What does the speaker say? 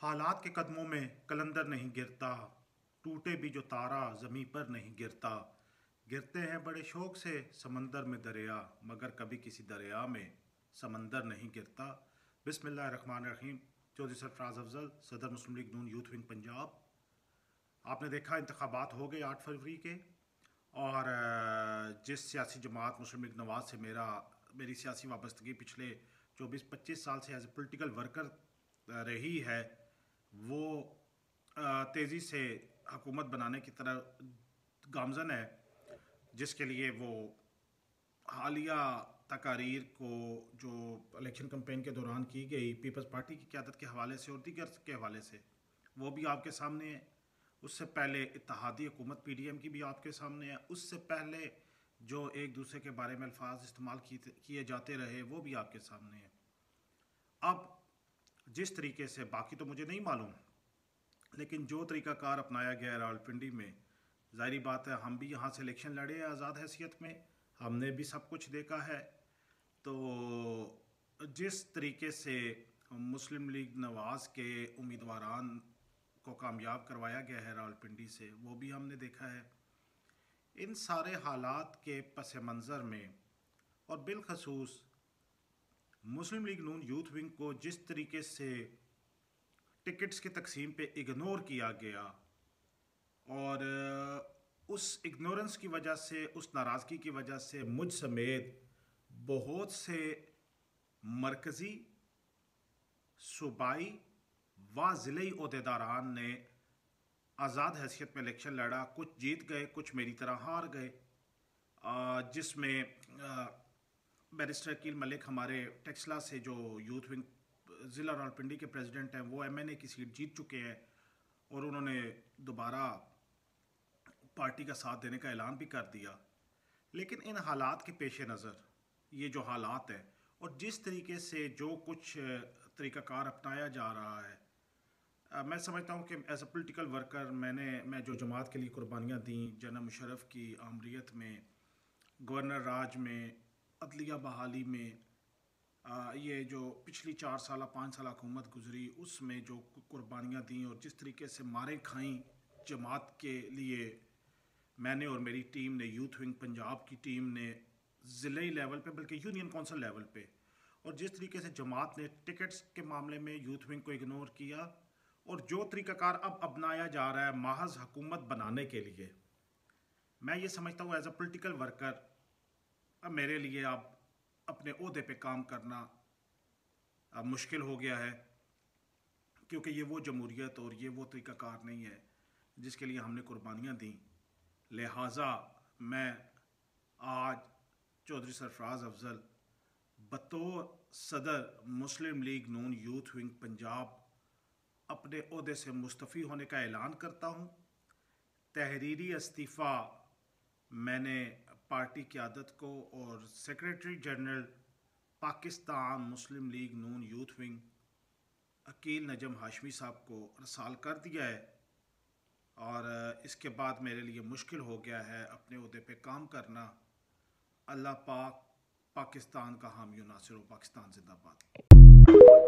हालात के कदमों में कलंदर नहीं गिरता, टूटे भी जो तारा ज़मीं पर नहीं गिरता। गिरते हैं बड़े शौक से समंदर में दरिया, मगर कभी किसी दरिया में समंदर नहीं गिरता। बिस्मिल्लाहिर्रहमानिर्रहीम। चौधरी सरफराज अफजल, सदर मुस्लिम लीग नून यूथ विंग पंजाब। आपने देखा इंतखाबात हो गए 8 फरवरी के, और जिस सियासी जमात मुस्लिम लीग नवाज से मेरी सियासी वाबस्तगी पिछले 24-25 साल से एज ए पोलिटिकल वर्कर रही है, वो तेज़ी से हुकूमत बनाने की तरह गामजन है, जिसके लिए वो हालिया तकारीर को जो इलेक्शन कैंपेन के दौरान की गई पीपल्स पार्टी की क़यादत के हवाले से और दीगर के हवाले से, वो भी आपके सामने है। उससे पहले इत्तेहादी हुकूमत PDM की भी आपके सामने है। उससे पहले जो एक दूसरे के बारे में अल्फाज इस्तेमाल किए जाते रहे, वो भी आपके सामने है। अब जिस तरीके से, बाकी तो मुझे नहीं मालूम, लेकिन जो तरीक़ाकार अपनाया गया है रावलपिंडी में, ज़ाहिरी बात है हम भी यहाँ से इलेक्शन लड़े हैं आज़ाद हैसियत में, हमने भी सब कुछ देखा है। तो जिस तरीके से मुस्लिम लीग नवाज़ के उम्मीदवारान को कामयाब करवाया गया है रावलपिंडी से, वो भी हमने देखा है। इन सारे हालात के पस मंज़र में, और बिलखसूस मुस्लिम लीग नून यूथ विंग को जिस तरीके से टिकट्स की तकसीम पे इग्नोर किया गया, और उस इग्नोरेंस की वजह से, उस नाराज़गी की वजह से मुझ समेत बहुत से मरकज़ी, सूबाई व ज़िले ओहदेदारान ने आज़ाद हैसियत में इलेक्शन लड़ा। कुछ जीत गए, कुछ मेरी तरह हार गए, जिसमें बैरिस्टर अकील मलिक हमारे टेक्सला से जो यूथ विंग ज़िला रावलपिंडी के प्रेसिडेंट हैं, वो MNA की सीट जीत चुके हैं, और उन्होंने दोबारा पार्टी का साथ देने का ऐलान भी कर दिया। लेकिन इन हालात के पेश नज़र, ये जो हालात हैं और जिस तरीके से जो कुछ तरीक़ाकार अपनाया जा रहा है, मैं समझता हूँ कि एज ए पोलिटिकल वर्कर मैं जो जमात के लिए कुर्बानियाँ दी, जनरल मुशर्रफ की आमरीत में, गवर्नर राज में, अदलिया बहाली में, ये जो पिछली 4 साल 5 साल हुकूमत गुजरी, उसमें जो कुर्बानियाँ दी और जिस तरीके से मारें खाई जमात के लिए, मैंने और मेरी टीम ने, यूथ विंग पंजाब की टीम ने, ज़िले लेवल पे बल्कि यूनियन कौंसिल लेवल पे, और जिस तरीके से जमात ने टिकट्स के मामले में यूथ विंग को इग्नोर किया, और जो तरीक़ाकार अब अपनाया जा रहा है महज हुकूमत बनाने के लिए, मैं ये समझता हूँ एज ए पोलिटिकल वर्कर अब मेरे लिए अब अपने ओहदे पे काम करना अब मुश्किल हो गया है, क्योंकि ये वो जमहूरियत और ये वो तरीक़ाकार नहीं है जिसके लिए हमने कुर्बानियाँ दी। लिहाजा मैं आज चौधरी सरफराज अफजल बतौर सदर मुस्लिम लीग नून यूथ विंग पंजाब अपने ओहदे से मुस्तफ़ी होने का ऐलान करता हूँ। तहरीरी इस्तीफ़ा मैंने पार्टी क़यादत को और सेक्रेटरी जनरल पाकिस्तान मुस्लिम लीग नून यूथ विंग अकील नजम हाशमी साहब को रसाल कर दिया है, और इसके बाद मेरे लिए मुश्किल हो गया है अपने ओहदे पे काम करना। अल्लाह पाक पाकिस्तान का हामी नासिर हो। पाकिस्तान जिंदाबाद।